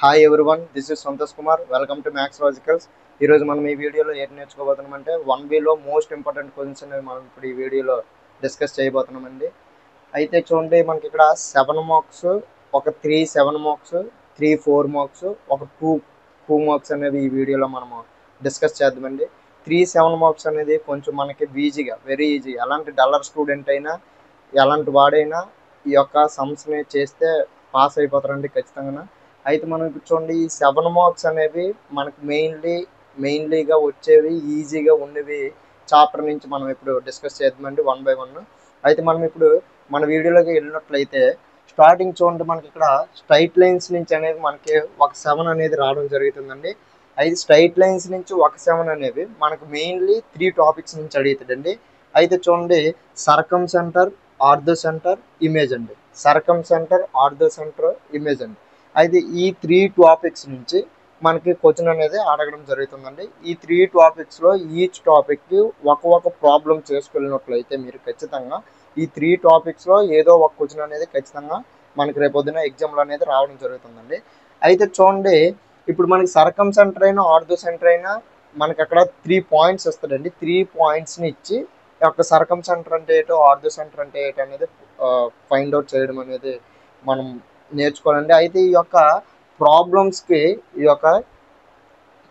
Hi everyone, this is Santosh Kumar. Welcome to maths logicals. ఈరోజు మనం ఈ వీడియోలో ఏంటి నేర్చుకోబోతున్నామంటే 1Bలో మోస్ట్ ఇంపార్టెంట్ క్వశ్చన్స్ అనేవి మనం ఇప్పుడు ఈ వీడియోలో డిస్కస్ చేయబోతున్నామండి. అయితే చూడండి, మనకి ఇక్కడ 7 మార్క్స్, ఒక 7 మార్క్స్, 4 మార్క్స్, ఒక 2 మార్క్స్ అనేవి ఈ వీడియోలో మనము డిస్కస్ చేద్దామండి. 7 మార్క్స్ అనేది కొంచెం మనకి ఈజీగా, వెరీ ఈజీ, ఎలాంటి డల్లర్ స్టూడెంట్ అయినా ఎలాంటి వాడైనా ఈ యొక్క సమ్స్ని చేస్తే పాస్ అయిపోతారండి ఖచ్చితంగా. అయితే మనం ఇప్పుడు చూడండి, ఈ 7 మార్క్స్ అనేవి మనకు మెయిన్లీగా వచ్చేవి, ఈజీగా ఉండేవి చాప్టర్ నుంచి మనం ఇప్పుడు డిస్కస్ చేద్దామండి 1 by 1. అయితే మనం ఇప్పుడు మన వీడియోలోకి వెళ్ళినట్లయితే స్టార్టింగ్ చూడండి, మనకి ఇక్కడ స్ట్రైట్ లైన్స్ నుంచి అనేది మనకి ఒక 7 అనేది రావడం జరుగుతుందండి. అయితే స్ట్రైట్ లైన్స్ నుంచి ఒక 7 అనేవి మనకు మెయిన్లీ 3 టాపిక్స్ నుంచి అడుగుతాడండి. అయితే చూడండి, సర్కమ్ సెంటర్, ఆర్థో సెంటర్, ఇమేజ్ అండి. సర్కమ్ సెంటర్, ఆర్థో సెంటర్, ఇమేజ్ అండి. అయితే ఈ 3 టాపిక్స్ నుంచి మనకి క్వశ్చన్ అనేది అడగడం జరుగుతుందండి. ఈ 3 టాపిక్స్లో ఈచ్ టాపిక్కి ఒక ప్రాబ్లం చేసుకెళ్ళినట్లయితే మీరు ఖచ్చితంగా ఈ 3 టాపిక్స్లో ఏదో ఒక క్వశ్చన్ అనేది ఖచ్చితంగా మనకి రేపొద్దున ఎగ్జామ్లో అనేది రావడం జరుగుతుందండి. అయితే చూడండి, ఇప్పుడు మనకి సర్కమ్ సెంటర్ అయినా ఆర్థో సెంటర్ అయినా మనకి అక్కడ 3 పాయింట్స్ ఇస్తాడండి. 3 పాయింట్స్ని ఇచ్చి యొక్క సర్కమ్ సెంటర్ అంటే ఏంటో, ఆర్థో సెంటర్ అంటే ఏంటో అనేది ఫైండ్ అవుట్ చేయడం అనేది మనం నేర్చుకోవాలండి. అయితే ఈ యొక్క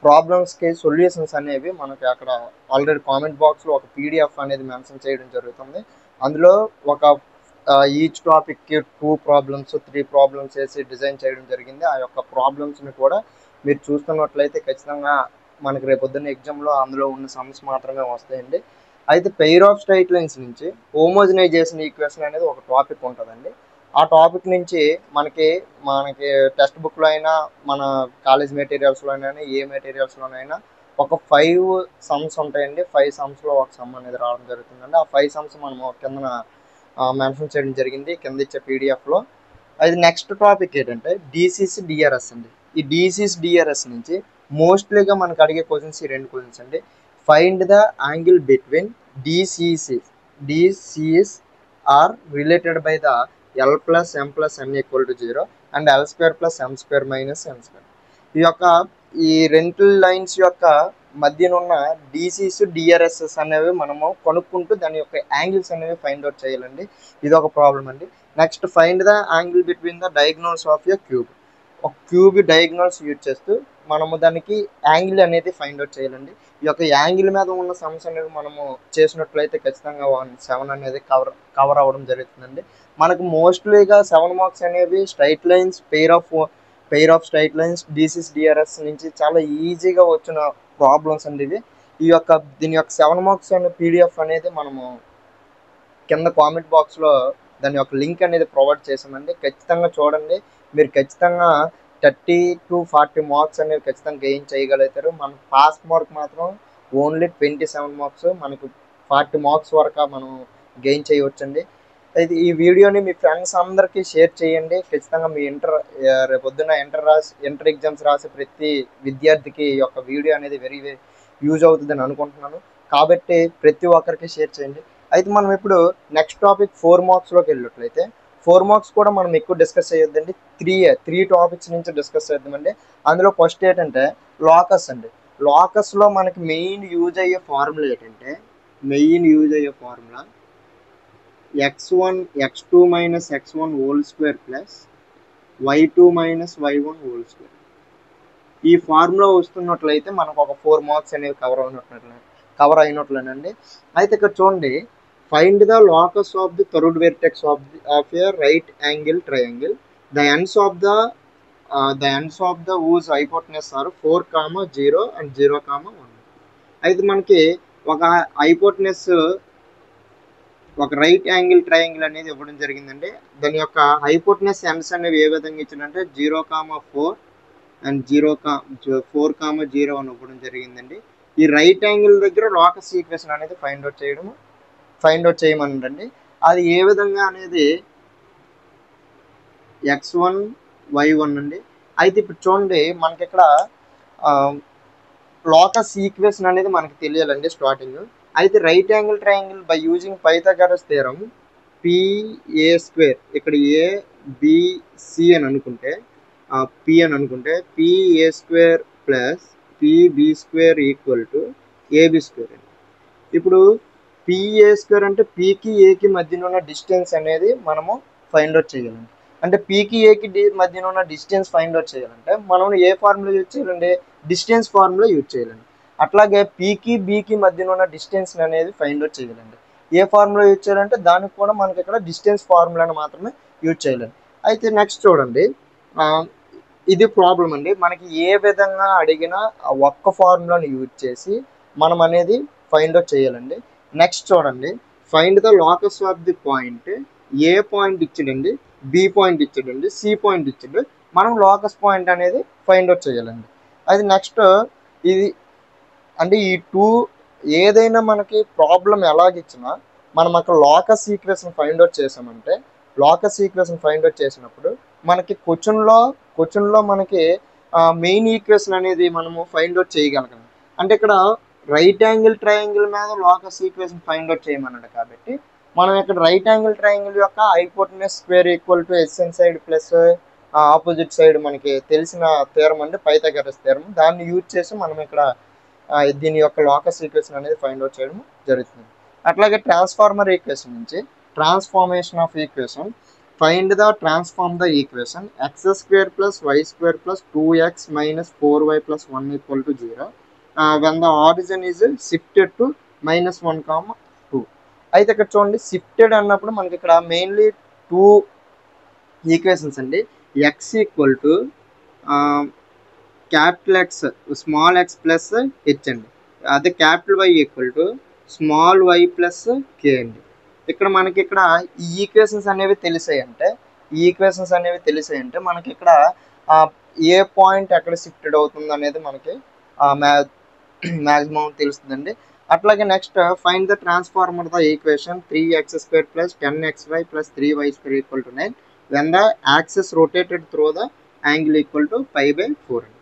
ప్రాబ్లమ్స్కి సొల్యూషన్స్ అనేవి మనకి అక్కడ ఆల్రెడీ కామెంట్ బాక్స్లో ఒక PDF అనేది మెన్షన్ చేయడం జరుగుతుంది. అందులో ఒక ఈచ్ టాపిక్కి 2 ప్రాబ్లమ్స్, 3 ప్రాబ్లమ్స్ వేసి డిజైన్ చేయడం జరిగింది. ఆ యొక్క ప్రాబ్లమ్స్ని కూడా మీరు చూస్తున్నట్లయితే ఖచ్చితంగా మనకి రేపొద్దున్న ఎగ్జామ్లో అందులో ఉన్న సమ్స్ మాత్రమే వస్తాయండి. అయితే పెయిర్ ఆఫ్ స్ట్రైట్ లైన్స్ నుంచి హోమోజనైజేషన్ ఈక్వేషన్ అనేది ఒక టాపిక్ ఉంటుందండి. ఆ టాపిక్ నుంచి మనకి టెక్స్ట్ బుక్లో అయినా, మన కాలేజ్ మెటీరియల్స్లో అయినా, ఏ మెటీరియల్స్లోనైనా ఒక 5 సమ్స్ ఉంటాయండి. 5 సమ్స్లో ఒక సమ్ అనేది రావడం జరుగుతుందండి. ఆ 5 సమ్స్ మనము కిందన మెన్షన్ చేయడం జరిగింది కింద ఇచ్చే PDFలో. అది నెక్స్ట్ టాపిక్ ఏంటంటే DCC DRS అండి. ఈ DCC DRS నుంచి మోస్ట్లీగా మనకు అడిగే క్వశ్చన్స్ ఈ 2 క్వశ్చన్స్ అండి. Find the angle between DCs are related by the L plus M plus N equal to 0 and L square plus M square minus N square. ఈ రెండు lines యొక్క మధ్యనున్న DCs DRSs అనేవి మనము కనుక్కుంటూ దాని యొక్క యాంగిల్స్ అనేవి ఫైండ్ అవుట్ చేయాలండి. ఇది ఒక ప్రాబ్లం అండి. Next, find the angle between the diagonals of a cube. ఒక క్యూబ్ డయాగ్నల్స్ యూజ్ చేస్తూ మనము దానికి యాంగిల్ అనేది ఫైండ్ అవుట్ చేయాలండి. ఈ యొక్క యాంగిల్ మీద ఉన్న సమ్స్ అనేవి మనము చేసినట్లయితే ఖచ్చితంగా 7 అనేది కవర్ అవ్వడం జరుగుతుందండి. మనకు మోస్ట్లీగా 7 మార్క్స్ అనేవి straight lines, pair of straight lines, DCs DRS నుంచి చాలా ఈజీగా వచ్చిన ప్రాబ్లమ్స్ అండి ఇవి. దీని యొక్క 7 మార్క్స్ అనే PDF అనేది మనము కింద కామెంట్ బాక్స్లో దాని యొక్క లింక్ అనేది ప్రొవైడ్ చేసామండి. ఖచ్చితంగా చూడండి. మీరు ఖచ్చితంగా 30 to 40 మార్క్స్ అనేవి ఖచ్చితంగా గెయిన్ చేయగలుగుతారు. మన పాస్ మార్క్ మాత్రం ఓన్లీ 27 మార్క్స్. మనకు 40 మార్క్స్ వరకు మనం గెయిన్ చేయవచ్చండి. అయితే ఈ వీడియోని మీ ఫ్రెండ్స్ అందరికీ షేర్ చేయండి. ఖచ్చితంగా మీ రేపొద్దున ఇంటర్ ఎగ్జామ్స్ రాసే ప్రతి విద్యార్థికి ఈ యొక్క వీడియో అనేది వెరీ యూజ్ అవుతుందని అనుకుంటున్నాను. కాబట్టి ప్రతి ఒక్కరికి షేర్ చేయండి. అయితే మనం ఇప్పుడు నెక్స్ట్ టాపిక్ 4 మార్క్స్లోకి వెళ్ళినట్లయితే 4 మార్క్స్ కూడా మనం ఎక్కువ డిస్కస్ చేయొద్దండి. 3 టాపిక్స్ నుంచి డిస్కస్ చేద్దామండి. అందులో ఫస్ట్ ఏంటంటే లాకస్ అండి. లాకస్లో మనకి మెయిన్ యూజ్ అయ్యే ఫార్ములా ఏంటంటే, x2 minus x1 whole square plus y2 minus y1 whole square. ఈ ఫార్ములా వస్తున్నట్లయితే మనకు ఒక 4 మార్క్స్ అనేవి కవర్ అయినట్లేనండి. అయితే ఇక్కడ చూడండి, find the locus of the third vertex of a right angle triangle. The ends of the whose hypotenuse are 4, 0 and 0, 1. అయితే మనకి ఒక హైపోటెనస్, ఒక రైట్ యాంగిల్ ట్రయాంగిల్ అనేది ఇవ్వడం జరిగిందండి. దాని యొక్క హైపోటెనస్ ఎండ్స్ అనేవి ఏ విధంగా ఇచ్చిందంటే 0, 4 అండ్ 4, 0 అని ఇవ్వడం జరిగిందండి. ఈ రైట్ యాంగిల్ దగ్గర లాకస్ ఈక్వేషన్ అనేది ఫైండ్ అవుట్ చేయమనండి. అది ఏ విధంగా అనేది x1 y1 అండి. అయితే ఇప్పుడు చూడండి, మనకి ఇక్కడ లాకస్ ఈక్వేషన్ అనేది మనకి తెలియాలండి స్టార్టింగ్. అయితే right angle triangle by using Pythagoras theorem PA2, ఇక్కడ ABC అని అనుకుంటే పి అని అనుకుంటే PA² plus PB² equal to AB² అండి. ఇప్పుడు PA² అంటే పీకి ఏకి మధ్యన ఉన్న డిస్టెన్స్ అనేది మనము ఫైండ్ అవుట్ చేయాలండి. అంటే పీకి ఏకి మధ్యన ఉన్న డిస్టెన్స్ ఫైండ్ అవుట్ చేయాలంటే మనం ఏ ఫార్ములా యూజ్ చేయాలండి? డిస్టెన్స్ ఫార్ములా యూజ్ చేయాలండి. అట్లాగే పీకి బీకి మధ్యన ఉన్న డిస్టెన్స్ అనేది ఫైండ్ అవుట్ చేయాలండి. ఏ ఫార్ములా యూజ్ చేయాలంటే దానికి కూడా మనకి ఇక్కడ డిస్టెన్స్ ఫార్ములాని మాత్రమే యూజ్ చేయాలండి. అయితే నెక్స్ట్ చూడండి, ఇది ప్రాబ్లం అండి. మనకి ఏ విధంగా అడిగినా ఒక్క ఫార్ములాని యూజ్ చేసి మనం అనేది ఫైండ్ అవుట్ చేయాలండి. నెక్స్ట్ చూడండి, find the locus of the point. A point ఇచ్చాడండి, బి పాయింట్ ఇచ్చాడండి, సి పాయింట్ ఇచ్చాడు. మనం లోకస్ పాయింట్ అనేది ఫైండ్ అవుట్ చేయాలండి. అది నెక్స్ట్ ఇది అంటే ఈ టూ ఏదైనా మనకి ప్రాబ్లం ఎలాగిచ్చినా మనం అక్కడ లోకస్ ఈక్వేషన్ ఫైండ్ అవుట్ చేసామంటే లోకస్ ఈక్వేషన్ ఫైండ్ అవుట్ చేసినప్పుడు మనకి క్వశ్చన్లో మనకి మెయిన్ ఈక్వేషన్ అనేది మనము ఫైండ్ అవుట్ చేయగలగాలి. అంటే ఇక్కడ రైట్ యాంగిల్ ట్రయాంగిల్ మీద లోకస్ ఈక్వేషన్ ఫైండ్ అవుట్ చేయమన్నాడు కాబట్టి మనం ఇక్కడ రైట్ యాంగిల్ ట్రయాంగిల్ యొక్క hypotenuse square equal to SN side plus opposite side మనకి తెలిసిన థీరం అంటే పైథాగరస్ థీరం. దాన్ని యూజ్ చేసి మనం ఇక్కడ దీని యొక్క లోకస్ ఈక్వేషన్ అనేది ఫైండ్ అవుట్ చేయడం జరుగుతుంది. అట్లాగే ట్రాన్స్ఫార్మర్ ఈక్వేషన్ నుంచి transformation of equation, find the transform the equation x² plus y² plus 2x minus 4y plus 1 equal to 0 when the origin is shifted to -1, 2. అయితే ఇక్కడ చూడండి, షిఫ్టెడ్ అన్నప్పుడు మనకి ఇక్కడ మెయిన్లీ టూ ఈక్వేషన్స్ అండి. x equal to capital x small x plus h అండి. అదే capital y equal to small y plus కే అండి. ఇక్కడ మనకి ఇక్కడ ఈ ఈక్వేషన్స్ అనేవి తెలిసాయంటే మనకి ఇక్కడ ఏ పాయింట్ ఎక్కడ షిఫ్టెడ్ అవుతుంది అనేది మనకి మ్యాక్సిమం తెలుస్తుందండి. అట్లాగే next find the transformer the equation 3x² plus 10xy plus 3y² equal to 9 when the axis rotated through the angle equal to π/4 అండి.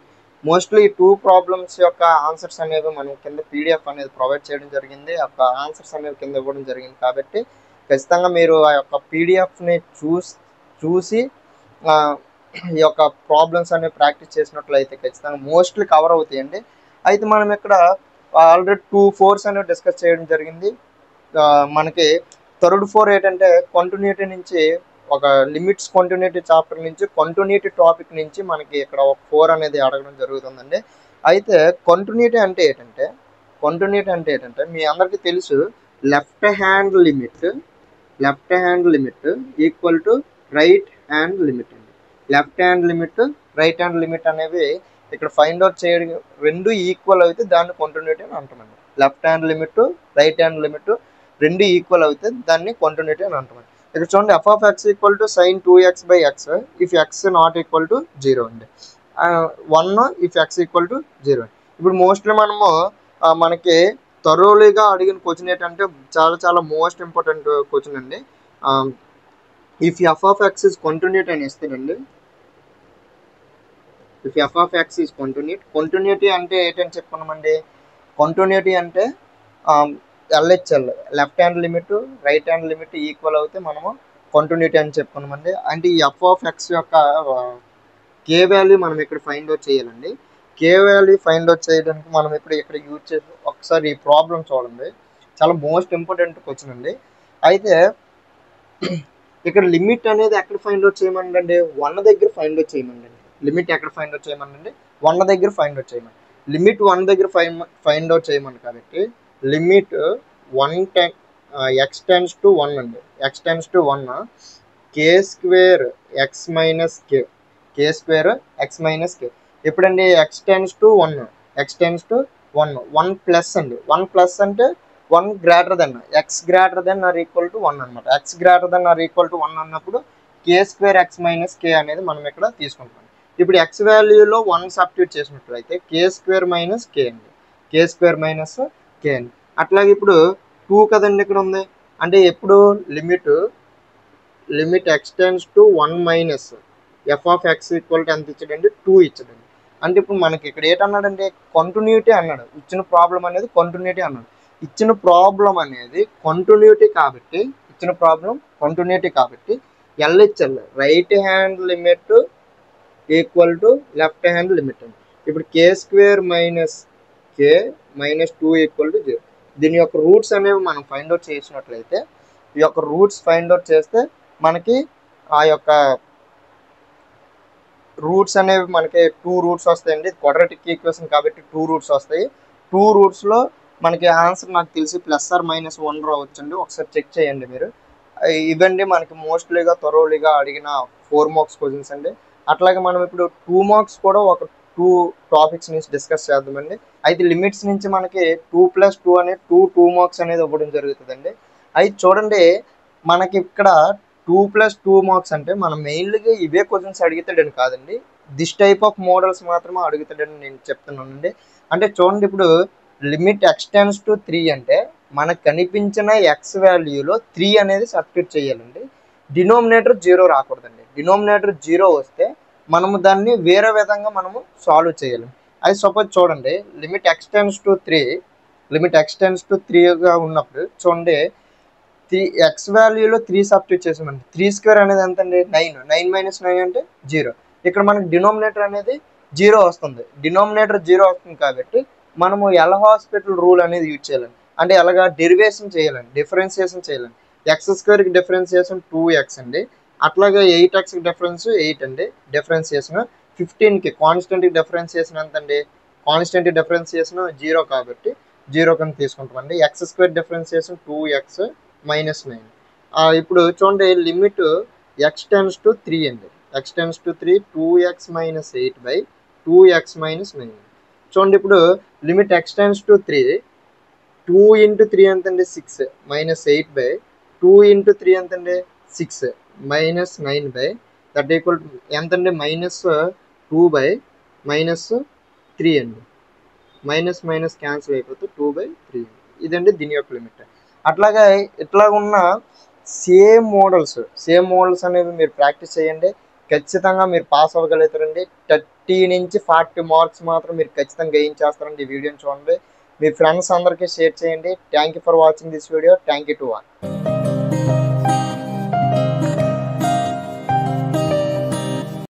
మోస్ట్లీ ఈ టూ ప్రాబ్లమ్స్ యొక్క ఆన్సర్స్ అనేవి మనం కింద పీడిఎఫ్ అనేది ప్రొవైడ్ చేయడం జరిగింది. ఆ ఆన్సర్స్ అనేవి కింద ఇవ్వడం జరిగింది కాబట్టి ఖచ్చితంగా మీరు ఆ యొక్క పీడిఎఫ్ని చూసి ఈ యొక్క ప్రాబ్లమ్స్ అనేవి ప్రాక్టీస్ చేసినట్లయితే ఖచ్చితంగా మోస్ట్లీ కవర్ అవుతాయండి. అయితే మనం ఇక్కడ ఆల్రెడీ 2 4s అనేవి డిస్కస్ చేయడం జరిగింది. మనకి థర్డ్ 4 ఏంటంటే కంటిన్యూటీ నుంచి ఒక లిమిట్స్ కంటిన్యూటీ చాప్టర్ నుంచి కంటిన్యూటీ టాపిక్ నుంచి మనకి ఇక్కడ ఒక 4 అనేది అడగడం జరుగుతుందండి. అయితే కంటిన్యూటీ అంటే ఏంటంటే మీ అందరికీ తెలుసు, left hand limit equal to right hand limit అండి. Left hand limit right hand limit అనేవి ఇక్కడ ఫైండ్ అవుట్ చేయడం రెండు ఈక్వల్ అయితే దాన్ని కంటిన్యూటీ అని అంటామండి. Left hand limit right hand limit రెండు ఈక్వల్ అయితే దాన్ని కంటిన్యూటీ అని అంటామండి. ఇక్కడ చూడండి, f(x) equal to sin 2x/x if x not equal to 0 అండి. 1 ఇఫ్ x ఈక్వల్ టు 0. ఇప్పుడు మోస్ట్లీ మనము మనకి థరోలీగా అడిగిన క్వశ్చన్ ఏంటంటే చాలా మోస్ట్ ఇంపార్టెంట్ క్వశ్చన్ అండి. ఇఫ్ f(x) ఇస్ కంటిన్యూటీ అని ఇస్తానండి. ఇఫ్ f(x) ఇస్ కంటిన్యూటీ అంటే ఏంటని చెప్పుకున్నామండి. కంటిన్యూటీ అంటే LHL left hand limit right hand limit equal అవుతే మనము కంటిన్యూటీ అని చెప్పుకున్నామండి. అంటే ఈ f(x) యొక్క కే వాల్యూ మనం ఇక్కడ ఫైండ్ అవుట్ చేయాలండి. కే వాల్యూ ఫైండ్ అవుట్ చేయడానికి మనం ఇక్కడ యూజ్ చేసి ఒకసారి ఈ ప్రాబ్లం చూడండి. చాలా మోస్ట్ ఇంపార్టెంట్ క్వశ్చన్ అండి. అయితే ఇక్కడ లిమిట్ అనేది ఎక్కడ ఫైండ్ అవుట్ చేయమండి, 1 దగ్గర ఫైండ్ అవుట్ చేయమండి. లిమిట్ ఎక్కడ ఫైండ్ అవుట్ చేయమనండి, 1 దగ్గర ఫైండ్ అవుట్ చేయమని. లిమిట్ 1 దగ్గర ఫైండ్ అవుట్ చేయమని కాబట్టి లిమిట్ 1 x టెన్స్ టు 1 అండి. x tends to 1 k² x minus k ఎప్పుడండి x టెన్స్ టు 1 ప్లస్ అండి. 1 ప్లస్ అంటే 1 greater than x greater than or equal to 1 అనమాట. x greater than or equal to 1 అన్నప్పుడు k² x minus k అనేది మనం ఇక్కడ తీసుకుంటాం. ఇప్పుడు x వాల్యూలో 1 సబ్స్టిట్యూట్ చేసినట్లయితే k² మైనస్ k అండి. k² మైనస్ k అండి. అట్లాగే ఇప్పుడు 2 కదండి ఇక్కడ ఉంది. అంటే ఎప్పుడు limit x tends to 1 minus f(x) equal to ఎంత ఇచ్చాడండి, 2 ఇచ్చాడండి. అంటే ఇప్పుడు మనకి ఇక్కడ ఏంటన్నాడంటే కంటిన్యూటీ అన్నాడు. ఇచ్చిన ప్రాబ్లం అనేది కంటిన్యూటీ అన్నాడు. ఇచ్చిన ప్రాబ్లం అనేది కంటిన్యూటీ కాబట్టి LHL right hand limit equal to left hand limit అండి. ఇప్పుడు k² minus k minus 2 equal to 0. దీని యొక్క రూట్స్ అనేవి మనం ఫైండ్ అవుట్ చేసినట్లయితే, ఈ యొక్క రూట్స్ ఫైండ్ అవుట్ చేస్తే మనకి ఆ యొక్క రూట్స్ అనేవి మనకి 2 రూట్స్ వస్తాయండి. క్వాడ్రాటిక్ ఈక్వేషన్ కాబట్టి 2 రూట్స్ వస్తాయి. 2 రూట్స్లో మనకి ఆన్సర్ నాకు తెలిసి +or-1 రావచ్చండి. ఒకసారి చెక్ చేయండి మీరు. ఇవండి మనకి మోస్ట్లీగా థరోలీగా అడిగిన 4 మార్క్స్ క్వశ్చన్స్ అండి. అట్లాగే మనం ఇప్పుడు 2 మార్క్స్ కూడా ఒక 2 టాపిక్స్ నుంచి డిస్కస్ చేద్దామండి. అయితే లిమిట్స్ నుంచి మనకి 2+2 అనే 2 మార్క్స్ అనేది ఇవ్వడం జరుగుతుందండి. అయితే చూడండి, మనకి ఇక్కడ 2+2 మార్క్స్ అంటే మనం మెయిన్గా ఇవే క్వశ్చన్స్ అడుగుతాడని కాదండి, దిస్ టైప్ ఆఫ్ మోడల్స్ మాత్రమే అడుగుతాడని నేను చెప్తున్నానండి. అంటే చూడండి, ఇప్పుడు లిమిట్ x → 3 అంటే మనకు కనిపించిన x వాల్యూలో 3 అనేది సబ్స్టిట్యూట్ చేయాలండి. డినోమినేటర్ 0 రాకూడదండి. డినోమినేటర్ 0 వస్తే మనము దాన్ని వేరే విధంగా మనము సాల్వ్ చేయాలి. అది సపోజ్ చూడండి, లిమిట్ x → 3గా ఉన్నప్పుడు చూడండి, x వాల్యూలో 3 సబ్స్టిట్యూట్ చేసామండి. 3² అనేది ఎంత అండి? 9. 9 - 9 అంటే 0. ఇక్కడ మనకి డినోమినేటర్ అనేది 0 వస్తుంది. డినోమినేటర్ 0 వస్తుంది కాబట్టి మనము ఎల్-హాస్పిటల్ రూల్ అనేది యూజ్ చేయాలండి. అంటే ఎలాగా డెరివేషన్ చేయాలండి, డిఫరెన్షియేషన్ చేయాలండి. x² డిఫరెన్షియేషన్ 2x అండి. అట్లాగే 8x డిఫరెన్స్ 8 అండి డిఫరెన్షియేషన్. 15కి కాన్స్టెంట్ డిఫరెన్షియేషన్ ఎంత అండి? కాన్స్టెంట్ డిఫరెన్షియేషన్ 0 కాబట్టి 0 కింద తీసుకుంటామండి. x² differentiation 2x - 9. ఇప్పుడు చూడండి, లిమిట్ x → 3 అండి. x → 3 2x - 8/2x - 9. చూడండి, ఇప్పుడు లిమిట్ x → 3 2 × 3 ఎంత అండి? 6 - 8/2 × 3 ఎంత అండి? 6 - 9/, దట్ ఈక్వల్ ఎంత అండి? -2/, -3 అండి. మైనస్ మైనస్ క్యాన్సిల్ అయిపోతే 2/3. ఇదండి దీని యొక్క లిమిట్. అట్లాగే ఇట్లా ఉన్న సేమ్ మోడల్స్ అనేవి మీరు ప్రాక్టీస్ చేయండి. ఖచ్చితంగా మీరు పాస్ అవ్వగలుగుతారండి. 30 నుంచి 40 మార్క్స్ మాత్రం మీరు ఖచ్చితంగా గెయిన్ చేస్తారండి. ఈ వీడియోని చూడండి, మీ ఫ్రెండ్స్ అందరికీ షేర్ చేయండి. Thank you for watching this video. Thank you to all.